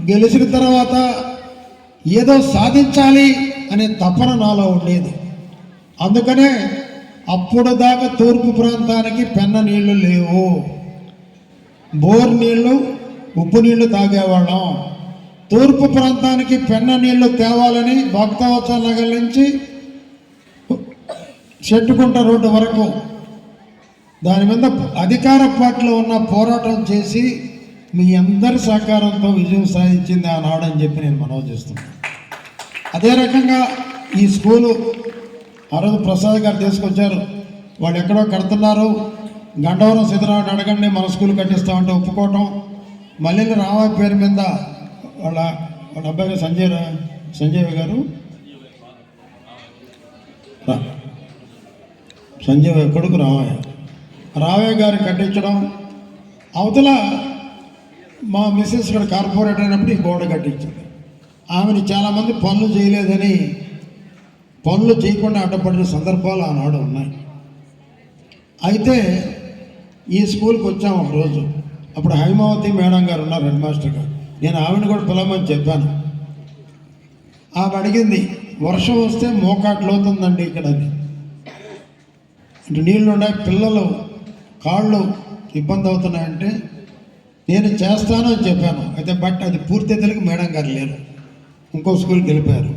గెలిచిన తర్వాత ఏదో సాధించాలి అనే తపన నాలో ఉండేది. అందుకనే అప్పుడు దాకా తూర్పు ప్రాంతానికి పెన్న నీళ్లు లేవు, బోర్ నీళ్లు ఉప్పు నీళ్లు తాగేవాళ్ళం. తూర్పు ప్రాంతానికి పెన్న నీళ్లు తేవాలని భక్తవత్సల నగర్ నుంచి చెట్టుకుంట రోడ్డు వరకు దాని మీద అధికార పార్టీలో ఉన్న పోరాటం చేసి మీ అందరి సహకారంతో విజయం సాధించింది ఆనాడని చెప్పి నేను మనవి చేస్తున్నాను. అదే రకంగా ఈ స్కూలు ఆ రోజు ప్రసాద్ గారు తీసుకొచ్చారు. వాళ్ళు ఎక్కడో కడుతున్నారు, గండవరం సిద్ధరావుని అడగండి మన స్కూల్ కట్టిస్తామంటే ఒప్పుకోవటం, మళ్ళీ రామాయ పేరు మీద వాళ్ళ అబ్బాయి సంజయ్ గారు సంజయ్ కొడుకు రావయ్య గారు కట్టించడం, అవతల మా మిస్సెస్ ఇక్కడ కార్పొరేటర్ అయినప్పుడు ఈ గోడ కట్టించింది. ఆమెని చాలామంది పనులు చేయలేదని పనులు చేయకుండా అడ్డపడిన సందర్భాలు ఆనాడు ఉన్నాయి. అయితే ఈ స్కూల్కి వచ్చాము ఒకరోజు. అప్పుడు హైమావతి మేడం గారు ఉన్నారు హెడ్ మాస్టర్ గారు. నేను ఆవిడని కూడా పిలవమని చెప్పాను. ఆమె అడిగింది, వర్షం వస్తే మోకాట్లు అవుతుందండి ఇక్కడ అని. నీళ్ళు ఉన్నాయి, పిల్లలు కాళ్ళు ఇబ్బంది అవుతున్నాయంటే నేను చేస్తాను అని చెప్పాను. అయితే బట్ అది పూర్తి తెలుగు మేడం గారు లేరు, ఇంకో స్కూల్కి వెళ్ళిపోయారు.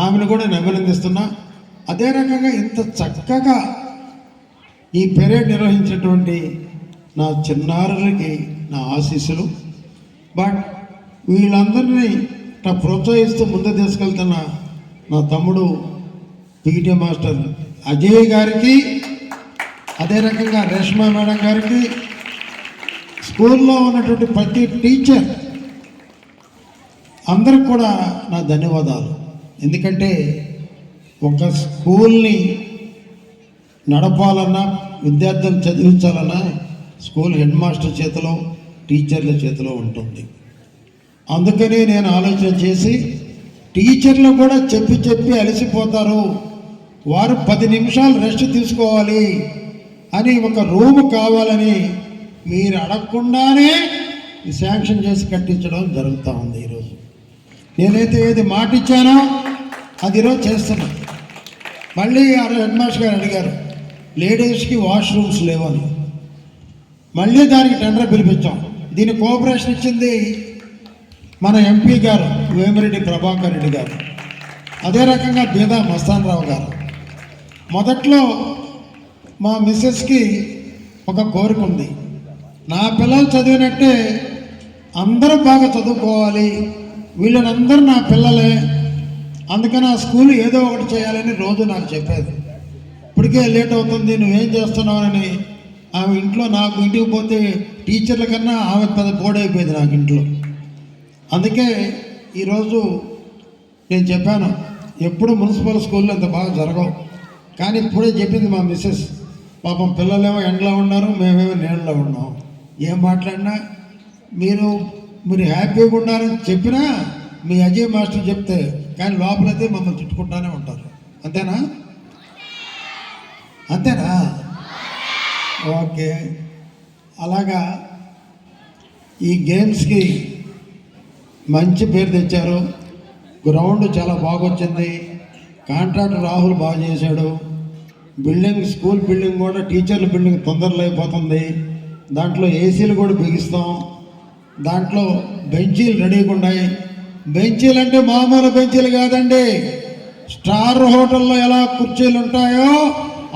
ఆమెను కూడా నేను అభినందిస్తున్నా. అదే రకంగా ఇంత చక్కగా ఈ పెరేడ్ నిర్వహించినటువంటి నా చిన్నారులకి నా ఆశీస్సులు. బట్ వీళ్ళందరినీ నా ప్రోత్సహిస్తూ ముందు తీసుకెళ్తున్న నా తమ్ముడు పీటీ మాస్టర్ అజయ్ గారికి, అదే రకంగా రేష్మా మేడం గారికి, స్కూల్లో ఉన్నటువంటి ప్రతి టీచర్ అందరికి కూడా నా ధన్యవాదాలు. ఎందుకంటే ఒక స్కూల్ని నడపాలన్నా, విద్యార్థులు చదివించాలన్నా స్కూల్ హెడ్ మాస్టర్ చేతిలో, టీచర్ల చేతిలో ఉంటుంది. అందుకని నేను ఆలోచన చేసి టీచర్లు కూడా చెప్పి అలసిపోతారు, వారు 10 నిమిషాలు రెస్ట్ తీసుకోవాలి అని ఒక రూమ్ కావాలని మీరు అడగకుండానే శాంక్షన్ చేసి కట్టించడం జరుగుతూ ఉంది. ఈరోజు నేనైతే ఏది మాట ఇచ్చానో అది ఈరోజు చేస్తున్నా. మళ్ళీ హెడ్ మాస్టర్ గారు అడిగారు లేడీస్కి వాష్రూమ్స్ లేవని, మళ్ళీ దానికి టెండర్ పిలిపించాం. దీని కోఆపరేషన్ ఇచ్చింది మన ఎంపీ గారు వేమిరెడ్డి ప్రభాకర్ రెడ్డి గారు, అదే రకంగా బీదా మస్తాన్ రావు గారు. మొదట్లో మా మిస్సెస్కి ఒక కోరిక ఉంది, నా పిల్లలు చదివినట్టే అందరూ బాగా చదువుకోవాలి, వీళ్ళనందరూ నా పిల్లలే, అందుకని ఆ స్కూల్ ఏదో ఒకటి చేయాలని రోజు నాకు చెప్పేది. ఇప్పటికే లేట్ అవుతుంది, నువ్వేం చేస్తున్నావని ఆమె ఇంట్లో, నాకు ఇంటికి పోతే టీచర్ల కన్నా ఆమె పెద్ద బోర్డైపోయింది నాకు ఇంట్లో. అందుకే ఈరోజు నేను చెప్పాను, ఎప్పుడు మున్సిపల్ స్కూల్లో ఇంత బాగా జరగవు. కానీ ఇప్పుడే చెప్పింది మా మిస్సెస్, పాపం పిల్లలేమో ఎండలో ఉన్నారు, మేమేమో నీళ్ళలో ఉన్నాం. ఏం మాట్లాడినా మీరు హ్యాపీగా ఉండాలని చెప్పినా మీ అజయ్ మాస్టర్ చెప్తే, కానీ లోపలైతే మమ్మల్ని తిట్టుకుంటానే ఉంటారు. అంతేనా? ఓకే. అలాగా ఈ గేమ్స్కి మంచి పేరు తెచ్చారు. గ్రౌండ్ చాలా బాగొచ్చింది, కాంట్రాక్టర్ రాహుల్ బాగా చేశాడు. బిల్డింగ్, స్కూల్ బిల్డింగ్ కూడా, టీచర్ల బిల్డింగ్ తొందరలో అయిపోతుంది. దాంట్లో ఏసీలు కూడా బిగిస్తాం. దాంట్లో బెంచీలు రెడీగా ఉన్నాయి. బెంచీలు అంటే మామూలు బెంచీలు కాదండి, స్టార్ హోటల్లో ఎలా కుర్చీలు ఉంటాయో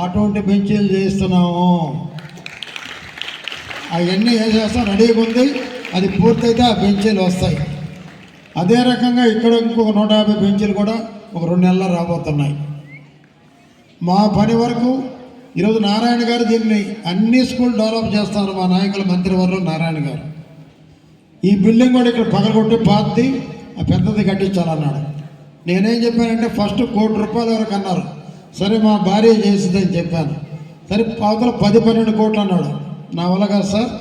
అటువంటి బెంచీలు చేస్తున్నాము. అవన్నీ వేసేస్తాం, రెడీగా ఉంది. అది పూర్తయితే ఆ బెంచీలు వస్తాయి. అదే రకంగా ఇక్కడ ఇంకొక 150 బెంచీలు కూడా ఒక 2 నెలల్లో రాబోతున్నాయి. మా పని వరకు ఈరోజు నారాయణ గారు దీన్ని అన్ని స్కూల్ డెవలప్ చేస్తారు. మా నాయకుల మంత్రివర్యులు నారాయణ గారు ఈ బిల్డింగ్ కూడా ఇక్కడ పగలగొట్టి పాతది ఆ పెద్దది కట్టించాలన్నాడు. నేనేం చెప్పానంటే ఫస్ట్ ₹1 కోటి వరకు అన్నారు. సరే మా భార్య చేసిందని చెప్పాను. సరే అవతల 10-12 కోట్లు అన్నాడు. నా వల్ల కాదు సార్,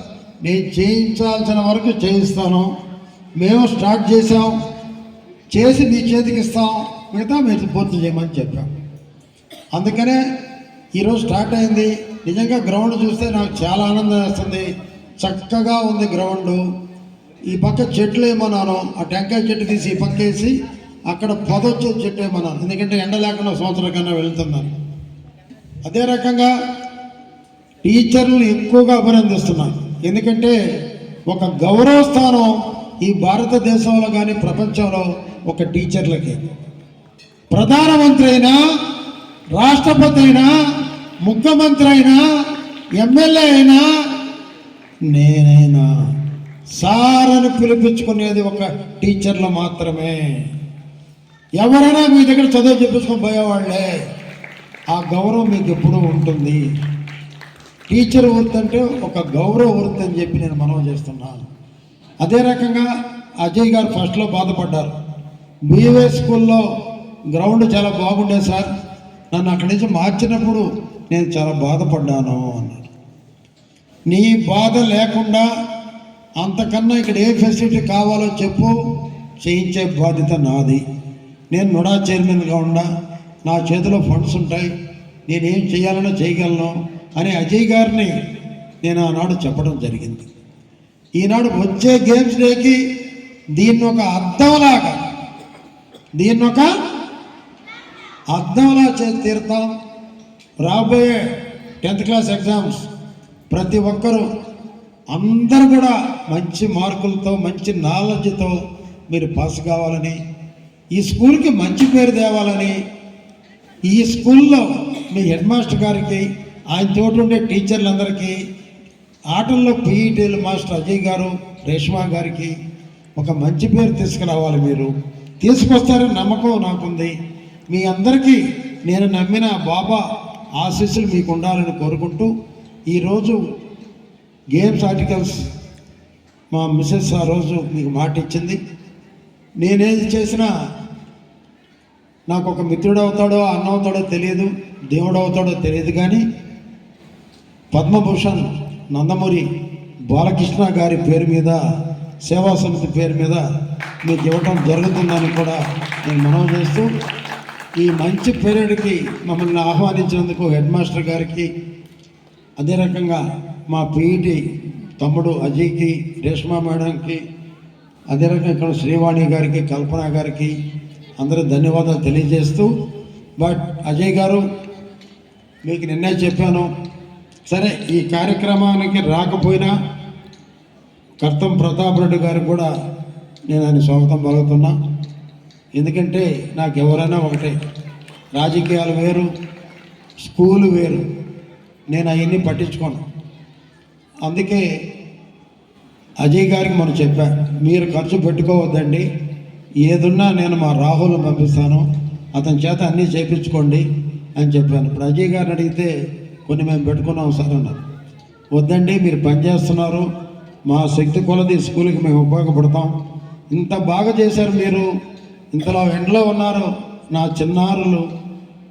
నేను చేయించాల్సిన వరకు చేయిస్తాను, మేము స్టార్ట్ చేసాం, చేసి మీ చేతికి ఇస్తాం, మిగతా మీరు పూర్తి చేయమని చెప్పాం. అందుకనే ఈరోజు స్టార్ట్ అయింది. నిజంగా గ్రౌండ్ చూస్తే నాకు చాలా ఆనందం వేస్తుంది. చక్కగా ఉంది గ్రౌండు. ఈ పక్క చెట్లు ఏమన్నాను, ఆ టెంకాయ చెట్టు తీసి ఈ పక్క వేసి అక్కడ పొదొచ్చే చెట్టు ఏమన్నాను, ఎందుకంటే ఎండ లేకుండా సంవత్సరం కన్నా వెళ్తున్నారు. అదే రకంగా టీచర్లు ఎక్కువగా అభినందిస్తున్నాను. ఎందుకంటే ఒక గౌరవ స్థానం ఈ భారతదేశంలో కానీ ప్రపంచంలో ఒక టీచర్లకి. ప్రధానమంత్రి అయినా, రాష్ట్రపతి అయినా, ముఖ్యమంత్రి అయినా, ఎమ్మెల్యే అయినా, నేనైనా సార్ అని పిలిపించుకునేది ఒక టీచర్లు మాత్రమే. ఎవరైనా మీ దగ్గర చదువు చెప్పించుకొని పోయేవాళ్ళే. ఆ గౌరవం మీకు ఎప్పుడూ ఉంటుంది. టీచర్ వృత్తి అంటే ఒక గౌరవ వృత్తి అని చెప్పి నేను మనవి చేస్తున్నాను. అదే రకంగా అజయ్ గారు ఫస్ట్లో బాధపడ్డారు. బీవే స్కూల్లో గ్రౌండ్ చాలా బాగుండేది సార్, నన్ను అక్కడి నుంచి మార్చినప్పుడు నేను చాలా బాధపడ్డాను అన్నాడు. నీ బాధ లేకుండా అంతకన్నా ఇక్కడ ఏ ఫెసిలిటీ కావాలో చెప్పు, చేయించే బాధ్యత నాది. నేను నుడా చైర్మన్గా ఉన్నా, నా చేతిలో ఫండ్స్ ఉంటాయి, నేనేం చేయాలనో చేయగలను అని అజయ్ గారిని నేను ఆనాడు చెప్పడం జరిగింది. ఈనాడు వచ్చే గేమ్స్ డేకి దీన్ని ఒక అద్దంలా చేసి తీరుతాం. రాబోయే 10th క్లాస్ ఎగ్జామ్స్ ప్రతి ఒక్కరూ అందరూ కూడా మంచి మార్కులతో, మంచి నాలెడ్జ్తో మీరు పాస్ కావాలని, ఈ స్కూల్కి మంచి పేరు తేవాలని, ఈ స్కూల్లో మీ హెడ్ మాస్టర్ గారికి, ఆయన తోటి ఉండే టీచర్లందరికీ, ఆటల్లో పీఈటీల మాస్టర్ అజయ్ గారు, రేష్మా గారికి ఒక మంచి పేరు తీసుకురావాలి. మీరు తీసుకొస్తారని నమ్మకం నాకుంది. మీ అందరికీ నేను నమ్మిన బాబా ఆశీస్సులు మీకు ఉండాలని కోరుకుంటూ, ఈరోజు గేమ్స్ ఆర్టికల్స్ మా మిస్సెస్ ఆ రోజు మీకు మాట ఇచ్చింది. నేనేది చేసినా నాకు ఒక మిత్రుడు అవుతాడో, అన్న అవుతాడో తెలియదు, దేవుడు అవుతాడో తెలియదు, కానీ పద్మభూషణ్ నందమూరి బాలకృష్ణ గారి పేరు మీద, సేవా సమితి పేరు మీద మీకు ఇవ్వటం జరుగుతుందని కూడా నేను మనవి చేస్తూ, ఈ మంచి పీరియడ్కి మమ్మల్ని ఆహ్వానించినందుకు హెడ్ మాస్టర్ గారికి, అదే రకంగా మా పీఈటీ తమ్ముడు అజయ్కి, రేష్మా మేడంకి, అదే రకంగా ఇక్కడ శ్రీవాణి గారికి, కల్పన గారికి అందరూ ధన్యవాదాలు తెలియజేస్తూ, బట్ అజయ్ గారు మీకు నిన్నే చెప్పాను, సరే ఈ కార్యక్రమానికి రాకపోయినా కర్తం ప్రతాప్ రెడ్డి గారికి కూడా నేను ఆయన స్వాగతం పలుకుతున్నా. ఎందుకంటే నాకు ఎవరైనా ఒకటే, రాజకీయాలు వేరు, స్కూలు వేరు, నేను అవన్నీ పట్టించుకోను. అందుకే అజయ్ గారికి మనం చెప్పా, మీరు ఖర్చు పెట్టుకోవద్దండి, ఏదున్నా నేను మా రాహుల్ని పంపిస్తాను, అతని చేత అన్నీ చేయించుకోండి అని చెప్పాను. ఇప్పుడు అజయ్ గారిని అడిగితే కొన్ని మేము పెట్టుకున్నాం సార్ అన్నారు. వద్దండి, మీరు పనిచేస్తున్నారు, మా శక్తి కొలది స్కూల్కి మేము ఉపయోగపడతాం. ఇంత బాగా చేశారు మీరు, ఇంతలో ఎండలో ఉన్నారు నా చిన్నారులు.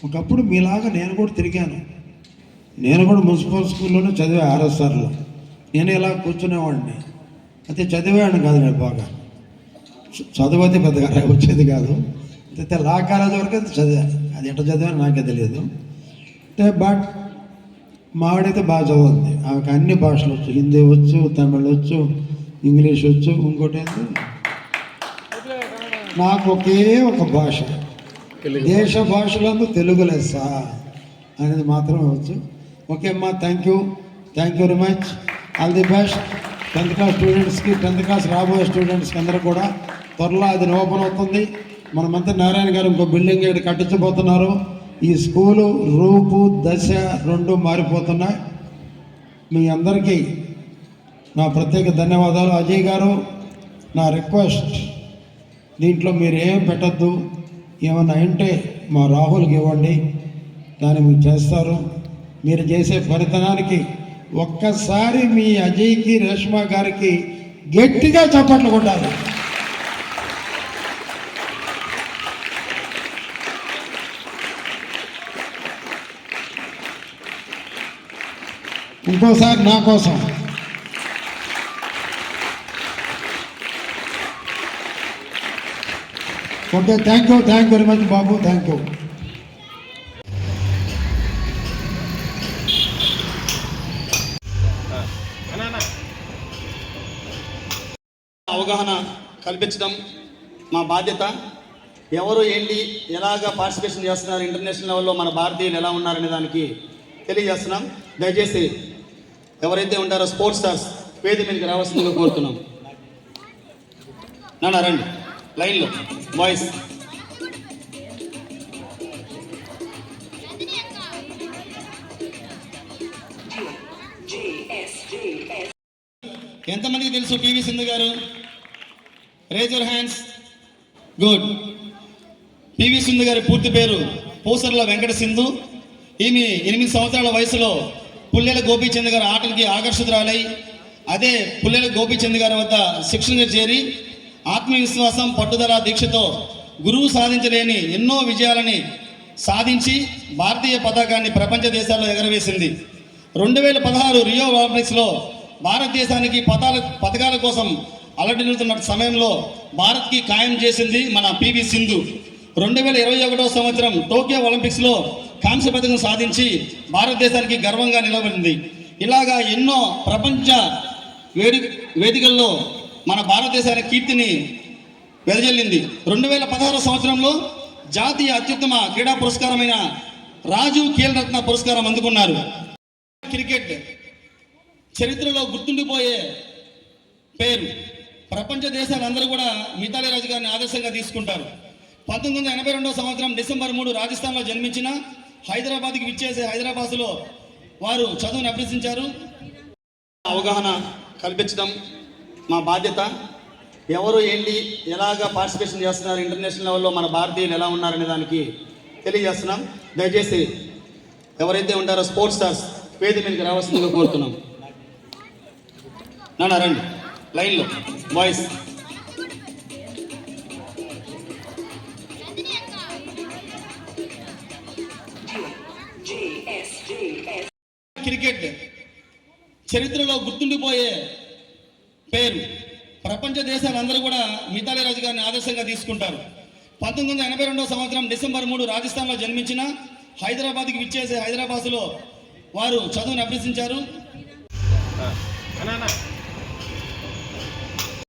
ఒకప్పుడు మీలాగా నేను కూడా తిరిగాను, నేను కూడా మున్సిపల్ స్కూల్లోనే చదివా, ఆర్ఎస్ఆర్లో. నేను ఇలా కూర్చునేవాడిని, అయితే చదివాను కాదు, నేను బాగా చదువు అయితే పెద్దగా వచ్చేది కాదు. అయితే లా కాలేజ్ వరకు అయితే చదివాను, అది ఎట్లా చదివాను నాకే తెలియదు. అంటే బట్ మావిడైతే బాగా చదువుతుంది, ఆమెకు అన్ని భాషలు వచ్చు, హిందీ వచ్చు, తమిళ్ వచ్చు, ఇంగ్లీష్ వచ్చు, ఇంకోటి ఏంటి, నాకు ఒకే ఒక భాష, దేశ భాషలందు తెలుగు లెస్స అనేది మాత్రమే వచ్చు. ఓకే అమ్మా, thank you very much, all the best. 10th class స్టూడెంట్స్కి, 10th క్లాస్ రాబోయే స్టూడెంట్స్కి అందరూ కూడా త్వరలో అది ఓపెన్ అవుతుంది. మన మంత్రి నారాయణ గారు ఇంకో బిల్డింగ్ ఇక్కడ కట్టించబోతున్నారు. ఈ స్కూలు రూపు దశ రెండు మారిపోతున్నాయి. మీ అందరికీ నా ప్రత్యేక ధన్యవాదాలు. అజయ్ గారు, నా రిక్వెస్ట్, దీంట్లో మీరు ఏం పెట్టద్దు, ఏమన్నా అంటే మా రాహుల్కి ఇవ్వండి, దాన్ని మీరు చేస్తారు. మీరు చేసే ఫలితానికి ఒక్కసారి మీ అజయ్కి, రేష్మా గారికి గట్టిగా చప్పట్లు కొట్టాలి. ఇంకోసారి నా కోసం. Okay, thank you very much Babu, thank you. అవగాహన కల్పించడం మా బాధ్యత. ఎవరు ఏంటి ఎలాగా పార్టిసిపేషన్ చేస్తున్నారు, ఇంటర్నేషనల్ లెవెల్లో మన భారతీయులు ఎలా ఉన్నారనే దానికి తెలియజేస్తున్నాం. దయచేసి ఎవరైతే ఉంటారో స్పోర్ట్స్ స్టార్స్ వేది మీదకి రావాల్సిందిగా కోరుతున్నాం. నాన్న రండి లైన్లో బాయ్స్. ఎంతమందికి తెలుసు PV Sindhu garu? Raise your hands. Good. PV Sindhu గారి పూర్తి పేరు పూసర్ల వెంకట సింధు. ఈమె 8 సంవత్సరాల వయసులో పుల్లెల గోపీచంద్ గారి ఆటలకి ఆకర్షితురాలై అదే పుల్లెల గోపీచంద్ గారి వద్ద శిక్షణగా చేరి ఆత్మవిశ్వాసం, పట్టుదల, దీక్షతో గురువు సాధించలేని ఎన్నో విజయాలని సాధించి భారతీయ పతాకాన్ని ప్రపంచ దేశాల్లో ఎగరవేసింది. 2016 రియో ఒలింపిక్స్లో భారతదేశానికి పథకాల కోసం అలటిల్లుతున్న సమయంలో భారత్కి ఖాయం చేసింది మన పివి సింధు. 2021 సంవత్సరం టోక్యో ఒలింపిక్స్లో కాంస్య పథకం సాధించి భారతదేశానికి గర్వంగా నిలబడింది. ఇలాగా ఎన్నో ప్రపంచ వేదికల్లో మన భారతదేశానికి కీర్తిని వెదజల్లింది. 2016 సంవత్సరంలో జాతీయ అత్యుత్తమ క్రీడా పురస్కారమైన రాజీవ్ ఖేల్ రత్న పురస్కారం అందుకున్నారు. క్రికెట్ చరిత్రలో గుర్తుండిపోయే పేరు. ప్రపంచ దేశాలందరూ కూడా మిథాలీ రాజ్ గారిని ఆదర్శంగా తీసుకుంటారు. 1982 సంవత్సరం డిసెంబర్ 3 రాజస్థాన్లో జన్మించిన హైదరాబాద్కి విచ్చేసే హైదరాబాద్లో వారు చదువును అభ్యసించారు. అవగాహన కల్పించడం మా బాధ్యత. ఎవరు ఏంటి ఎలాగా పార్టిసిపేషన్ చేస్తున్నారు, ఇంటర్నేషనల్ లెవెల్లో మన భారతీయులు ఎలా ఉన్నారనే దానికి తెలియజేస్తున్నాం. దయచేసి ఎవరైతే ఉంటారో స్పోర్ట్స్ స్టార్స్ వేది మీదకి రావాల్సిందిగా కోరుతున్నాం. నాన్న రండి లైన్లో బాయ్స్. క్రికెట్ చరిత్రలో గుర్తుండిపోయే పేరు. ప్రపంచ దేశాలందరూ కూడా మిథాలీ రాజ్ గారిని ఆదర్శంగా తీసుకుంటారు. 1982 సంవత్సరం డిసెంబర్ 3 రాజస్థాన్లో జన్మించిన హైదరాబాద్కి విచ్చేసే హైదరాబాద్లో వారు చదువును అభ్యసించారు.